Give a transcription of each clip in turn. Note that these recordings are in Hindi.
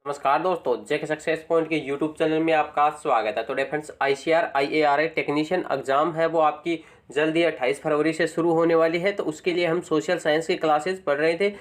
नमस्कार दोस्तों, जेके सक्सेस पॉइंट के यूट्यूब चैनल में आपका स्वागत है। तो फ्रेंड्स, आईसीआर आईएआरए टेक्नीशियन एग्जाम है वो आपकी जल्दी 28 फरवरी से शुरू होने वाली है। तो उसके लिए हम सोशल साइंस की क्लासेस पढ़ रहे थे।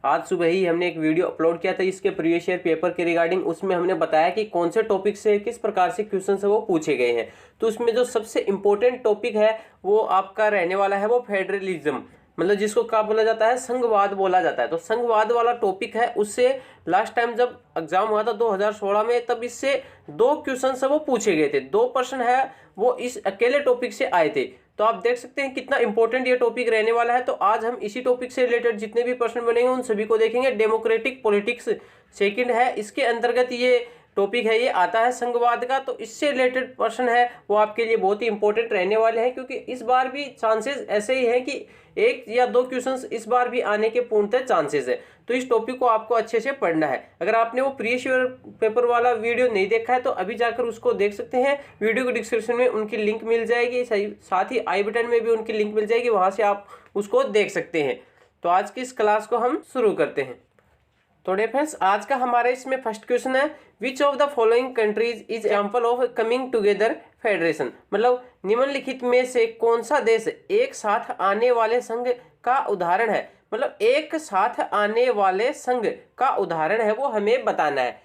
आज सुबह ही हमने एक वीडियो अपलोड किया था इसके प्रीवियस ईयर पेपर के रिगार्डिंग। उसमें हमने बताया कि कौन से टॉपिक से किस प्रकार से क्वेश्चन है वो पूछे गए हैं। तो उसमें जो सबसे इंपॉर्टेंट टॉपिक है वो आपका रहने वाला है वो फेडरलिज्म, मतलब जिसको क्या बोला जाता है, संघवाद बोला जाता है। तो संघवाद वाला टॉपिक है। उससे लास्ट टाइम जब एग्जाम हुआ था 2016 में, तब इससे 2 क्वेश्चन है वो पूछे गए थे। 2 प्रश्न है वो इस अकेले टॉपिक से आए थे। तो आप देख सकते हैं कितना इंपॉर्टेंट ये टॉपिक रहने वाला है। तो आज हम इसी टॉपिक से रिलेटेड जितने भी प्रश्न बनेंगे उन सभी को देखेंगे। डेमोक्रेटिक पॉलिटिक्स सेकंड है, इसके अंतर्गत ये टॉपिक है, ये आता है संघवाद का। तो इससे रिलेटेड प्रश्न है वो आपके लिए बहुत ही इंपॉर्टेंट रहने वाले हैं, क्योंकि इस बार भी चांसेस ऐसे ही हैं कि 1 या 2 क्वेश्चंस इस बार भी आने के पूर्णतः चांसेस है। तो इस टॉपिक को आपको अच्छे से पढ़ना है। अगर आपने वो प्रीवियस ईयर पेपर वाला वीडियो नहीं देखा है तो अभी जाकर उसको देख सकते हैं। वीडियो के डिस्क्रिप्शन में उनकी लिंक मिल जाएगी, साथ ही आई बटन में भी उनकी लिंक मिल जाएगी, वहां से आप उसको देख सकते हैं। तो आज की इस क्लास को हम शुरू करते हैं। तो फ्रेंड्स, आज का हमारे इसमें फर्स्ट क्वेश्चन है, which of the following countries is example of coming together federation. मतलब निम्नलिखित में से कौन सा देश एक साथ आने वाले संघ का उदाहरण है। मतलब एक साथ आने वाले संघ का उदाहरण है वो हमें बताना है।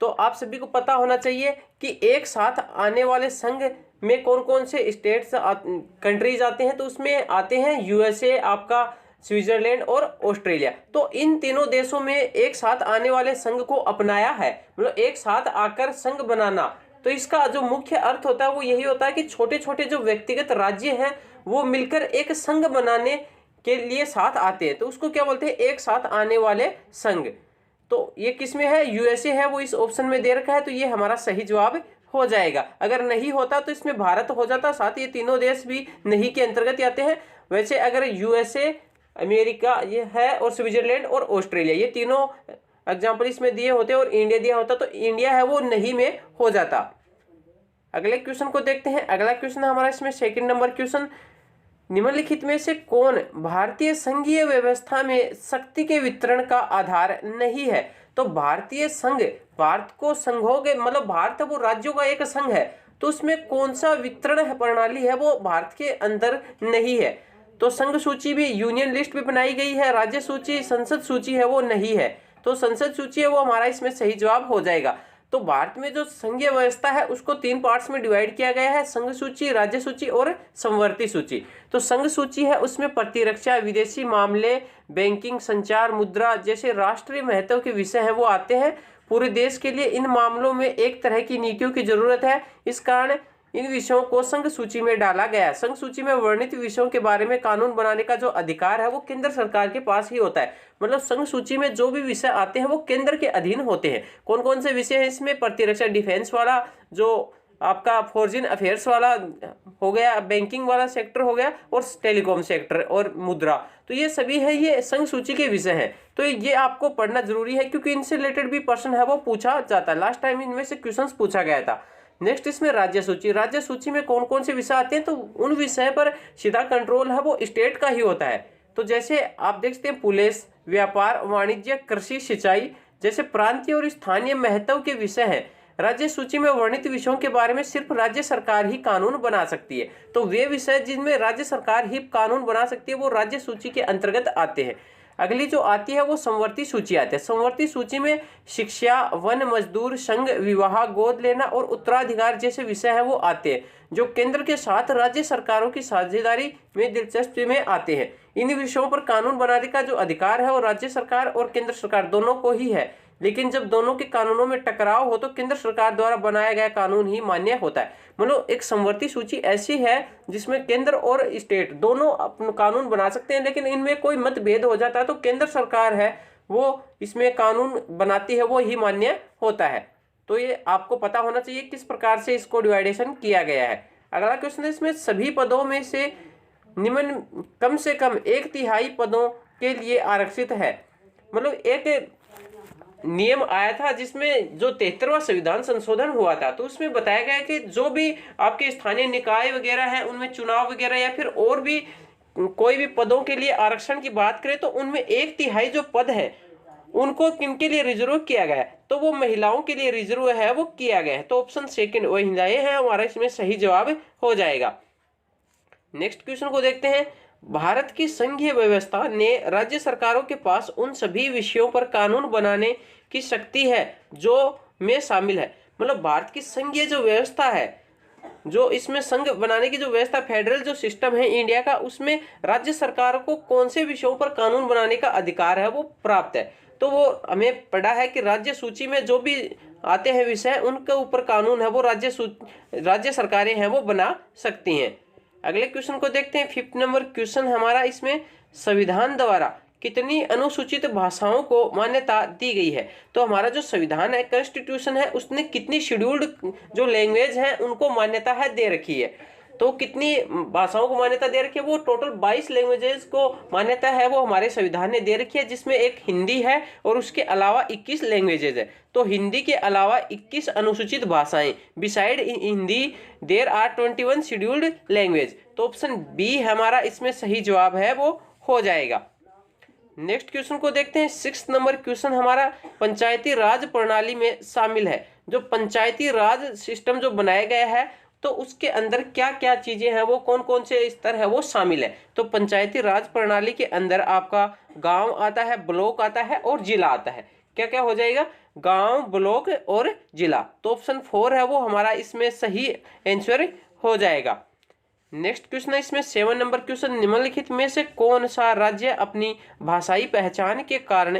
तो आप सभी को पता होना चाहिए कि एक साथ आने वाले संघ में कौन कौन से स्टेट्स कंट्रीज आते हैं। तो उसमें आते हैं यूएसए, आपका स्विट्जरलैंड और ऑस्ट्रेलिया। तो इन तीनों देशों में एक साथ आने वाले संघ को अपनाया है, मतलब एक साथ आकर संघ बनाना। तो इसका जो मुख्य अर्थ होता है वो यही होता है कि छोटे छोटे जो व्यक्तिगत राज्य हैं वो मिलकर एक संघ बनाने के लिए साथ आते हैं। तो उसको क्या बोलते हैं, एक साथ आने वाले संघ। तो ये किसमें है, यूएसए है, वो इस ऑप्शन में दे रखा है। तो ये हमारा सही जवाब हो जाएगा। अगर नहीं होता तो इसमें भारत हो जाता, साथ ही ये तीनों देश भी नहीं के अंतर्गत आते हैं। वैसे अगर यूएसए, अमेरिका ये है, और स्विट्जरलैंड और ऑस्ट्रेलिया ये तीनों एग्जाम्पल इसमें दिए होते और इंडिया दिया होता तो इंडिया है वो नहीं में हो जाता। अगले क्वेश्चन को देखते हैं। अगला क्वेश्चन हमारा इसमें सेकंड नंबर क्वेश्चन, निम्नलिखित में से कौन भारतीय संघीय व्यवस्था में शक्ति के वितरण का आधार नहीं है। तो भारतीय संघ, भारत को संघों के मतलब भारत वो राज्यों का एक संघ है, तो उसमें कौन सा वितरण प्रणाली है वो भारत के अंदर नहीं है। तो संघ सूची भी, यूनियन लिस्ट भी बनाई गई है, राज्य सूची, संसद सूची है वो नहीं है। तो संसद सूची है वो हमारा इसमें सही जवाब हो जाएगा। तो भारत में जो संघीय व्यवस्था है उसको 3 पार्ट्स में डिवाइड किया गया है, संघ सूची, राज्य सूची और समवर्ती सूची। तो संघ सूची है उसमें प्रतिरक्षा, विदेशी मामले, बैंकिंग, संचार, मुद्रा जैसे राष्ट्रीय महत्व के विषय हैं वो आते हैं। पूरे देश के लिए इन मामलों में एक तरह की नीतियों की जरूरत है, इस कारण इन विषयों को संघ सूची में डाला गया है। संघ सूची में वर्णित विषयों के बारे में कानून बनाने का जो अधिकार है वो केंद्र सरकार के पास ही होता है। मतलब संघ सूची में जो भी विषय आते हैं वो केंद्र के अधीन होते हैं। कौन कौन से विषय हैं इसमें, प्रतिरक्षा, डिफेंस वाला, जो आपका फॉरेन अफेयर्स वाला हो गया, बैंकिंग वाला सेक्टर हो गया, और टेलीकॉम सेक्टर और मुद्रा। तो ये सभी है, ये संघ सूची के विषय हैं। तो ये आपको पढ़ना जरूरी है क्योंकि इनसे रिलेटेड भी प्रश्न है वो पूछा जाता है। लास्ट टाइम इनमें से क्वेश्चन पूछा गया था। नेक्स्ट इसमें राज्य सूची, राज्य सूची में कौन कौन से विषय आते हैं। तो उन विषय पर सीधा कंट्रोल है वो स्टेट का ही होता है। तो जैसे आप देख सकते हैं पुलिस, व्यापार, वाणिज्य, कृषि, सिंचाई जैसे प्रांतीय और स्थानीय महत्व के विषय हैं। राज्य सूची में वर्णित विषयों के बारे में सिर्फ राज्य सरकार ही कानून बना सकती है। तो वे विषय जिनमें राज्य सरकार ही कानून बना सकती है वो राज्य सूची के अंतर्गत आते हैं। अगली जो आती है वो समवर्ती सूची आती है। समवर्ती सूची में शिक्षा, वन, मजदूर, संघ, विवाह, गोद लेना और उत्तराधिकार जैसे विषय हैं वो आते हैं, जो केंद्र के साथ राज्य सरकारों की साझेदारी में दिलचस्पी में आते हैं। इन विषयों पर कानून बनाने का जो अधिकार है वो राज्य सरकार और केंद्र सरकार दोनों को ही है। लेकिन जब दोनों के कानूनों में टकराव हो तो केंद्र सरकार द्वारा बनाया गया कानून ही मान्य होता है। मतलब एक समवर्ती सूची ऐसी है जिसमें केंद्र और स्टेट दोनों अपना कानून बना सकते हैं, लेकिन इनमें कोई मतभेद हो जाता है तो केंद्र सरकार है वो इसमें कानून बनाती है, वो ही मान्य होता है। तो ये आपको पता होना चाहिए किस प्रकार से इसको डिवाइडेशन किया गया है। अगला क्वेश्चन है, इसमें सभी पदों में से निम्न कम से कम 1/3 पदों के लिए आरक्षित है। मतलब एक नियम आया था जिसमें जो 73वां संविधान संशोधन हुआ था, तो उसमें बताया गया कि जो भी आपके स्थानीय निकाय वगैरह है उनमें चुनाव वगैरह या फिर और भी कोई भी पदों के लिए आरक्षण की बात करें तो उनमें 1/3 जो पद है उनको किनके लिए रिजर्व किया गया है, तो वो महिलाओं के लिए रिजर्व है वो किया गया है। तो ऑप्शन सेकंड महिलाएं हैं हमारा इसमें सही जवाब हो जाएगा। नेक्स्ट क्वेश्चन को देखते हैं। भारत की संघीय व्यवस्था ने राज्य सरकारों के पास उन सभी विषयों पर कानून बनाने की शक्ति है जो में शामिल है। मतलब भारत की संघीय जो व्यवस्था है, जो इसमें संघ बनाने की जो व्यवस्था, फेडरल जो सिस्टम है इंडिया का, उसमें राज्य सरकारों को कौन से विषयों पर कानून बनाने का अधिकार है वो प्राप्त है। तो वो हमें पढ़ा है कि राज्य सूची में जो भी आते हैं विषय, उनके ऊपर कानून है वो राज्य सरकारें हैं वो बना सकती हैं। अगले क्वेश्चन को देखते हैं। 5th नंबर क्वेश्चन हमारा इसमें, संविधान द्वारा कितनी अनुसूचित भाषाओं को मान्यता दी गई है। तो हमारा जो संविधान है, कॉन्स्टिट्यूशन है, उसने कितनी शेड्यूल्ड जो लैंग्वेज है उनको मान्यता है दे रखी है। तो कितनी भाषाओं को मान्यता दे रखी है, वो टोटल 22 लैंग्वेजेस को मान्यता है वो हमारे संविधान ने दे रखी है, जिसमें एक हिंदी है और उसके अलावा 21 लैंग्वेजेस है। तो हिंदी के अलावा 21 अनुसूचित भाषाएं, beside Hindi there are 21 scheduled language. तो ऑप्शन बी हमारा इसमें सही जवाब है वो हो जाएगा। नेक्स्ट क्वेश्चन को देखते हैं। 6th नंबर क्वेश्चन हमारा, पंचायती राज प्रणाली में शामिल है। जो पंचायती राज सिस्टम जो बनाया गया है, तो उसके अंदर क्या क्या चीजें हैं वो, कौन कौन से स्तर है वो शामिल है। तो पंचायती राज प्रणाली के अंदर आपका गांव आता है, ब्लॉक आता है और जिला आता है। क्या क्या हो जाएगा, गांव, ब्लॉक और जिला। तो ऑप्शन 4 है वो हमारा इसमें सही आंसर हो जाएगा। नेक्स्ट क्वेश्चन है इसमें 7 नंबर क्वेश्चन, निम्नलिखित में से कौन सा राज्य अपनी भाषाई पहचान के कारण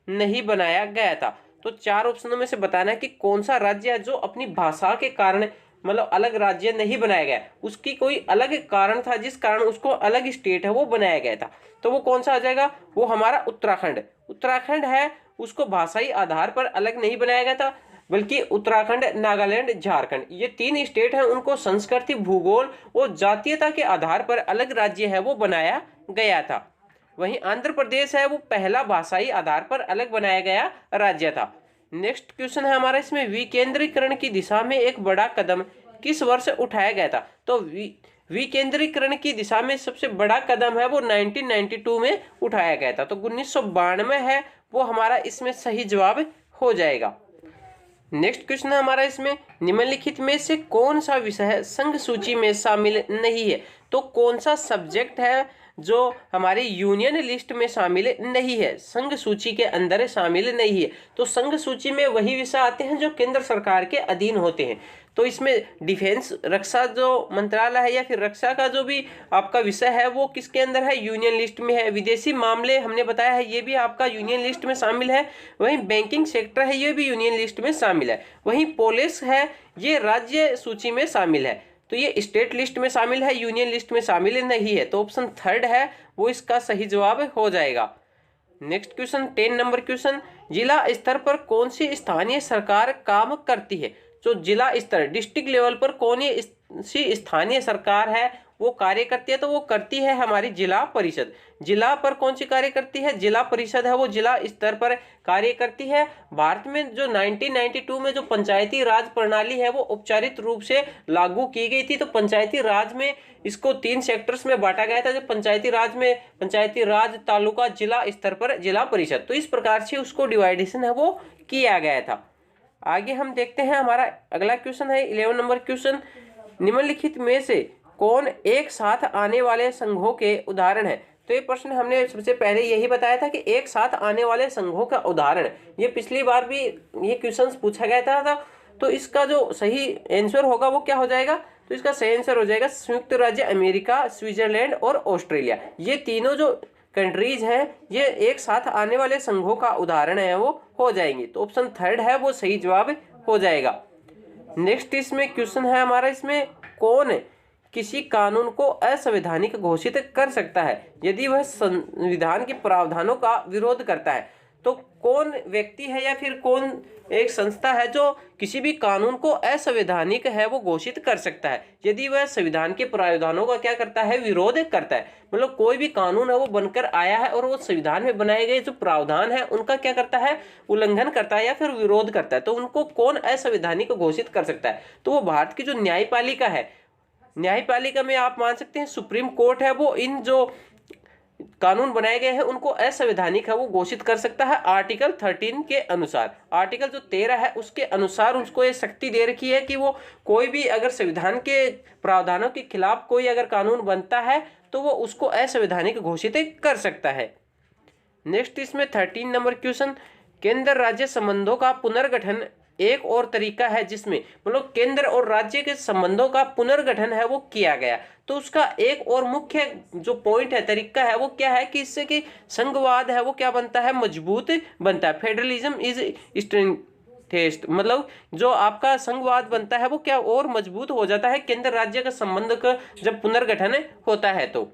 नहीं बनाया गया था। तो 4 ऑप्शनों में से बताना है कि कौन सा राज्य है जो अपनी भाषा के कारण मतलब अलग राज्य नहीं बनाया गया, उसकी कोई अलग कारण था जिस कारण उसको अलग स्टेट है वो बनाया गया था। तो वो कौन सा आ जाएगा, वो हमारा उत्तराखंड। उत्तराखंड है, उसको भाषाई आधार पर अलग नहीं बनाया गया था, बल्कि उत्तराखंड, नागालैंड, झारखंड, ये 3 स्टेट हैं, उनको संस्कृति, भूगोल और जातीयता के आधार पर अलग राज्य है वो बनाया गया था। वहीं आंध्र प्रदेश है वो पहला भाषाई आधार पर अलग बनाया गया राज्य था। नेक्स्ट क्वेश्चन है हमारा इसमें, विकेंद्रीकरण की दिशा में एक बड़ा कदम किस वर्ष उठाया गया था। तो विकेंद्रीकरण की दिशा में सबसे बड़ा कदम है वो 1992 में उठाया गया था। तो 1992 है वो हमारा इसमें सही जवाब हो जाएगा। नेक्स्ट क्वेश्चन है हमारा इसमें, निम्नलिखित में से कौन सा विषय संघ सूची में शामिल नहीं है। तो कौन सा सब्जेक्ट है जो हमारी यूनियन लिस्ट में शामिल नहीं है, संघ सूची के अंदर शामिल नहीं है। तो संघ सूची में वही विषय आते हैं जो केंद्र सरकार के अधीन होते हैं। तो इसमें डिफेंस, रक्षा जो मंत्रालय है या फिर रक्षा का जो भी आपका विषय है वो किसके अंदर है, यूनियन लिस्ट में है। विदेशी मामले हमने बताया है ये भी आपका यूनियन लिस्ट में शामिल है। वहीं बैंकिंग सेक्टर है ये भी यूनियन लिस्ट में शामिल है। वहीं पुलिस है ये राज्य सूची में शामिल है। तो ये स्टेट लिस्ट में शामिल है, यूनियन लिस्ट में शामिल नहीं है। तो ऑप्शन 3 है वो इसका सही जवाब हो जाएगा। नेक्स्ट क्वेश्चन 10 नंबर क्वेश्चन, जिला स्तर पर कौन सी स्थानीय सरकार काम करती है। जो जिला स्तर, डिस्ट्रिक्ट लेवल पर कौन सी स्थानीय सरकार है वो कार्य करती है, तो वो करती है हमारी जिला परिषद। जिला पर कौन सी कार्य करती है, जिला परिषद है वो जिला स्तर पर कार्य करती है। भारत में जो 1992 में जो पंचायती राज प्रणाली है वो औपचारिक रूप से लागू की गई थी। तो पंचायती राज में इसको 3 सेक्टर्स में बांटा गया था। जो पंचायती राज में पंचायती राज, तालुका, जिला स्तर पर जिला परिषद, तो इस प्रकार से उसको डिवाइडेशन है वो किया गया था। आगे हम देखते हैं, हमारा अगला क्वेश्चन है 11 नंबर क्वेश्चन, निम्नलिखित में से कौन एक साथ आने वाले संघों के उदाहरण है। तो ये प्रश्न हमने सबसे पहले यही बताया था कि एक साथ आने वाले संघों का उदाहरण, ये पिछली बार भी ये क्वेश्चन पूछा गया था। तो इसका जो सही आंसर होगा वो क्या हो जाएगा, तो इसका सही आंसर हो जाएगा संयुक्त राज्य अमेरिका, स्विट्जरलैंड और ऑस्ट्रेलिया। ये तीनों जो कंट्रीज हैं ये एक साथ आने वाले संघों का उदाहरण है वो हो जाएंगे। तो ऑप्शन 3 है वो सही जवाब हो जाएगा। नेक्स्ट इसमें क्वेश्चन है हमारा इसमें, कौन किसी कानून को असंवैधानिक घोषित कर सकता है यदि वह संविधान के प्रावधानों का विरोध करता है। तो कौन व्यक्ति है या फिर कौन एक संस्था है जो किसी भी कानून को असंवैधानिक है वो घोषित कर सकता है यदि वह संविधान के प्रावधानों का क्या करता है, विरोध करता है। मतलब कोई भी कानून है वो बनकर आया है और वो संविधान में बनाए गए जो प्रावधान है उनका क्या करता है, उल्लंघन करता है या फिर विरोध करता है। तो उनको कौन असंवैधानिक घोषित कर सकता है, तो वो भारत की जो न्यायपालिका है, न्यायपालिका में आप मान सकते हैं सुप्रीम कोर्ट है वो इन जो कानून बनाए गए हैं उनको असंवैधानिक है वो घोषित कर सकता है आर्टिकल 13 के अनुसार। आर्टिकल जो 13 है उसके अनुसार उसको ये शक्ति दे रखी है कि वो कोई भी अगर संविधान के प्रावधानों के खिलाफ कोई अगर कानून बनता है तो वो उसको असंवैधानिक घोषित कर सकता है। नेक्स्ट इसमें 13 नंबर क्वेश्चन, केंद्र राज्य संबंधों का पुनर्गठन एक और तरीका है जिसमें मतलब केंद्र और राज्य के संबंधों का पुनर्गठन है वो किया गया। तो उसका एक और मुख्य जो पॉइंट है, तरीका है वो क्या है कि इससे कि संघवाद है वो क्या बनता है, मजबूत बनता है। फेडरलिज्म इज टेस्ट मतलब जो आपका संघवाद बनता है वो क्या और मजबूत हो जाता है केंद्र राज्य का संबंध का जब पुनर्गठन होता है। तो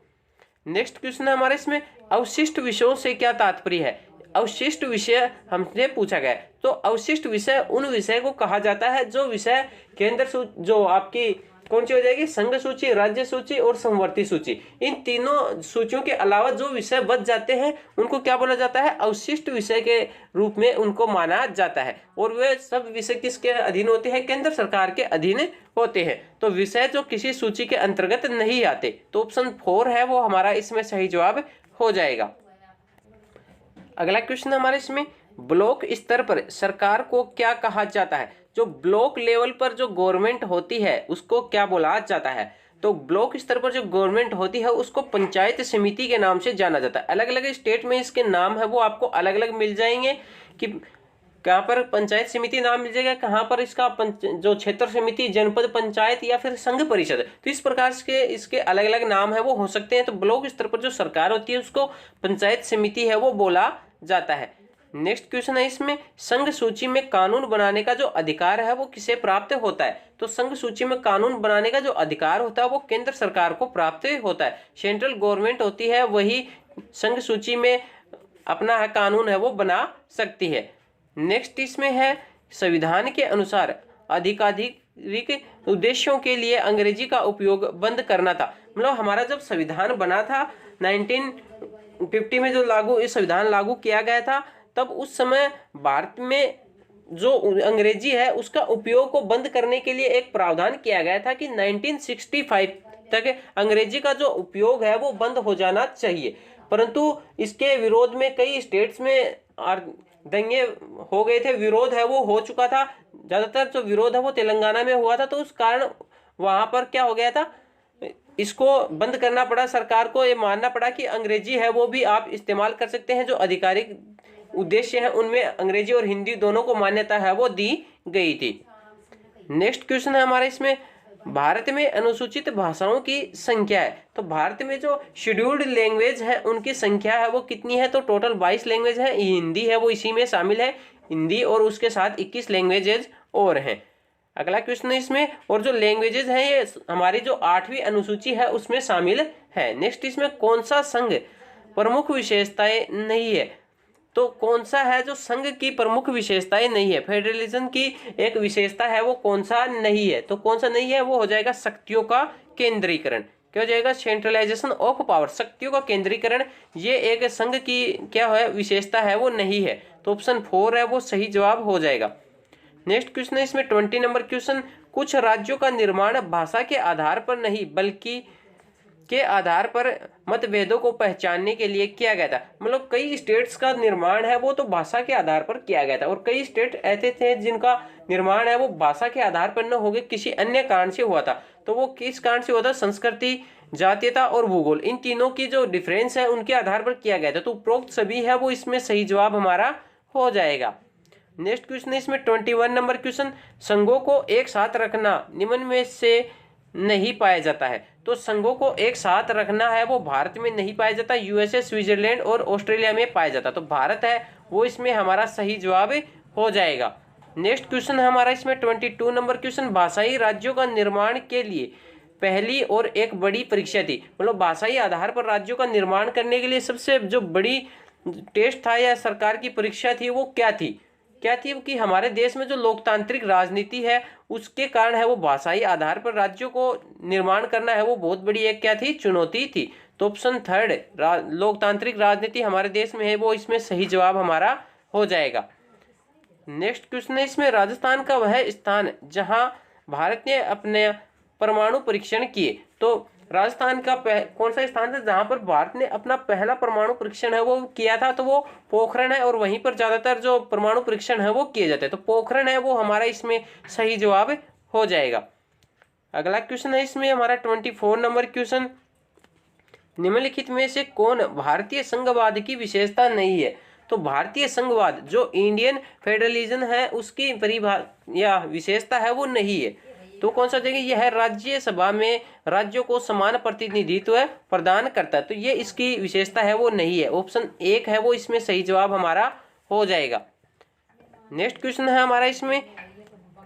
नेक्स्ट क्वेश्चन है हमारे इसमें, अवशिष्ट विषयों से क्या तात्पर्य है। अवशिष्ट विषय हमसे पूछा गया है। तो अवशिष्ट विषय उन विषय को कहा जाता है जो विषय केंद्र जो आपकी कौन सी हो जाएगी, संघ सूची, राज्य सूची और समवर्ती सूची, इन तीनों सूचियों के अलावा जो विषय बच जाते हैं उनको क्या बोला जाता है, अवशिष्ट विषय के रूप में उनको माना जाता है। और वे सब विषय किसके अधीन होते हैं, केंद्र सरकार के अधीन होते हैं। तो विषय जो किसी सूची के अंतर्गत नहीं आते, तो ऑप्शन 4 है वो हमारा इसमें सही जवाब हो जाएगा। अगला क्वेश्चन हमारे इसमें, ब्लॉक स्तर पर सरकार को क्या कहा जाता है। जो ब्लॉक लेवल पर जो गवर्नमेंट होती है उसको क्या बोला जाता है। तो ब्लॉक स्तर पर जो गवर्नमेंट होती है उसको पंचायत समिति के नाम से जाना जाता है। अलग अलग स्टेट में इसके नाम है वो आपको अलग अलग मिल जाएंगे कि कहाँ पर पंचायत समिति नाम मिल जाएगा, कहाँ पर इसका जो क्षेत्र समिति, जनपद पंचायत या फिर संघ परिषद। तो इस प्रकार के इसके अलग अलग नाम है वो हो सकते हैं। तो ब्लॉक स्तर पर जो सरकार होती है उसको पंचायत समिति है वो बोला जाता है। नेक्स्ट क्वेश्चन है इसमें, संघ सूची में कानून बनाने का जो अधिकार है वो किसे प्राप्त होता है। तो संघ सूची में कानून बनाने का जो अधिकार होता है वो केंद्र सरकार को प्राप्त होता है। सेंट्रल गवर्नमेंट होती है वही संघ सूची में अपना कानून है वो बना सकती है। नेक्स्ट इसमें है, संविधान के अनुसार अधिकाधिक उद्देश्यों के लिए अंग्रेजी का उपयोग बंद करना था। मतलब हमारा जब संविधान बना था 1950 में जो इस संविधान लागू किया गया था, तब उस समय भारत में जो अंग्रेजी है उसका उपयोग को बंद करने के लिए एक प्रावधान किया गया था कि 1965 तक अंग्रेजी का जो उपयोग है वो बंद हो जाना चाहिए। परंतु इसके विरोध में कई स्टेट्स में दंगे हो गए थे, विरोध है वो हो चुका था। ज्यादातर जो विरोध है वो तेलंगाना में हुआ था, तो उस कारण वहां पर क्या हो गया था, इसको बंद करना पड़ा। सरकार को ये मानना पड़ा कि अंग्रेजी है वो भी आप इस्तेमाल कर सकते हैं। जो आधिकारिक उद्देश्य है उनमें अंग्रेजी और हिंदी दोनों को मान्यता है वो दी गई थी। नेक्स्ट क्वेश्चन है हमारे इसमें, भारत में अनुसूचित भाषाओं की संख्या है। तो भारत में जो शेड्यूल्ड लैंग्वेज है उनकी संख्या है वो कितनी है। तो टोटल 22 लैंग्वेज है, हिंदी है वो इसी में शामिल है, हिंदी और उसके साथ 21 लैंग्वेजेज और हैं। अगला क्वेश्चन है इसमें, और जो लैंग्वेजेज हैं ये हमारी जो 8वीं अनुसूची है उसमें शामिल है। नेक्स्ट इसमें, कौन सा संघ प्रमुख विशेषताएं नहीं है। तो कौन सा है जो संघ की प्रमुख विशेषताएं नहीं है, फेडरलिज्म की एक विशेषता है वो कौन सा नहीं है। तो कौन सा नहीं है, वो हो जाएगा शक्तियों का केंद्रीकरण। क्या हो जाएगा, सेंट्रलाइजेशन ऑफ पावर, शक्तियों का केंद्रीकरण। ये एक संघ की क्या है विशेषता है वो नहीं है। तो ऑप्शन 4 है वो सही जवाब हो जाएगा। नेक्स्ट क्वेश्चन है इसमें 20 नंबर क्वेश्चन, कुछ राज्यों का निर्माण भाषा के आधार पर नहीं बल्कि के आधार पर मतभेदों को पहचानने के लिए किया गया था। मतलब कई स्टेट्स का निर्माण है वो तो भाषा के आधार पर किया गया था, और कई स्टेट ऐसे थे जिनका निर्माण है वो भाषा के आधार पर न होकर किसी अन्य कारण से हुआ था। तो वो किस कारण से हुआ था, संस्कृति, जातीयता और भूगोल, इन तीनों की जो डिफरेंस है उनके आधार पर किया गया था। तो उपरोक्त सभी है वो इसमें सही जवाब हमारा हो जाएगा। नेक्स्ट क्वेश्चन है इसमें 21 नंबर क्वेश्चन, संघों को एक साथ रखना निम्न में से नहीं पाया जाता है। तो संघों को एक साथ रखना है वो भारत में नहीं पाया जाता, यूएसए, स्विट्जरलैंड और ऑस्ट्रेलिया में पाया जाता। तो भारत है वो इसमें हमारा सही जवाब हो जाएगा। नेक्स्ट क्वेश्चन है हमारा इसमें 22 नंबर क्वेश्चन, भाषाई राज्यों का निर्माण के लिए पहली और एक बड़ी परीक्षा थी। मतलब भाषाई आधार पर राज्यों का निर्माण करने के लिए सबसे जो बड़ी टेस्ट था या सरकार की परीक्षा थी वो क्या थी कि हमारे देश में जो लोकतांत्रिक राजनीति है उसके कारण है वो भाषाई आधार पर राज्यों को निर्माण करना है वो बहुत बड़ी एक क्या थी, चुनौती थी। तो ऑप्शन 3 लोकतांत्रिक राजनीति हमारे देश में है वो इसमें सही जवाब हमारा हो जाएगा। नेक्स्ट क्वेश्चन है इसमें, राजस्थान का वह स्थान जहां भारत ने अपने परमाणु परीक्षण किए। तो राजस्थान का कौन सा स्थान था जहां पर भारत ने अपना पहला परमाणु परीक्षण है वो किया था, तो वो पोखरण है, और वहीं पर ज्यादातर जो परमाणु परीक्षण है वो किए जाते हैं, तो पोखरण है वो हमारा इसमें सही जवाब हो जाएगा। अगला क्वेश्चन है इसमें हमारा 24 नंबर क्वेश्चन, निम्नलिखित में से कौन भारतीय संघवाद की विशेषता नहीं है? तो भारतीय संघवाद जो इंडियन फेडरलिज्म है उसकी परिभाषा या विशेषता है वो नहीं है, तो कौन सा जगह यह है? राज्यसभा में राज्यों को समान प्रतिनिधित्व प्रदान करता है, तो ये इसकी विशेषता है वो नहीं है। ऑप्शन 1 है वो इसमें सही जवाब हमारा हो जाएगा। नेक्स्ट क्वेश्चन है हमारा इसमें,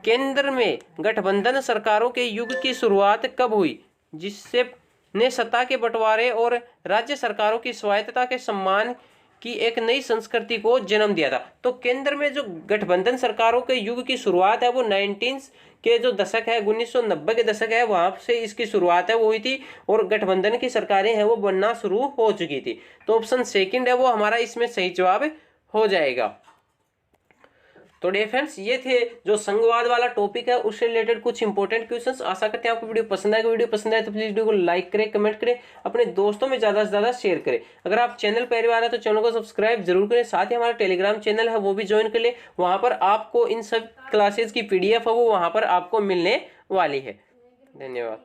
केंद्र में गठबंधन सरकारों के युग की शुरुआत कब हुई जिससे ने सत्ता के बंटवारे और राज्य सरकारों की स्वायत्तता के सम्मान की एक नई संस्कृति को जन्म दिया था? तो केंद्र में जो गठबंधन सरकारों के युग की शुरुआत है वो 19 के जो दशक है 1990 के दशक है वहां से इसकी शुरुआत है वो हुई थी, और गठबंधन की सरकारें हैं वो बनना शुरू हो चुकी थी, तो ऑप्शन 2 है वो हमारा इसमें सही जवाब हो जाएगा। तो डियर फ्रेंड्स ये थे जो संघवाद वाला टॉपिक है उससे रिलेटेड कुछ इंपॉर्टेंट क्वेश्चंस। आशा करते हैं आपको वीडियो पसंद आएगा। वीडियो पसंद आए तो प्लीज वीडियो को लाइक करें, कमेंट करें, अपने दोस्तों में ज्यादा से ज्यादा शेयर करें। अगर आप चैनल पहली बार है तो चैनल को सब्सक्राइब जरूर करें, साथ ही हमारा टेलीग्राम चैनल है वो भी ज्वाइन कर ले, वहां पर आपको इन सब क्लासेज की PDF है वो वहां पर आपको मिलने वाली है। धन्यवाद।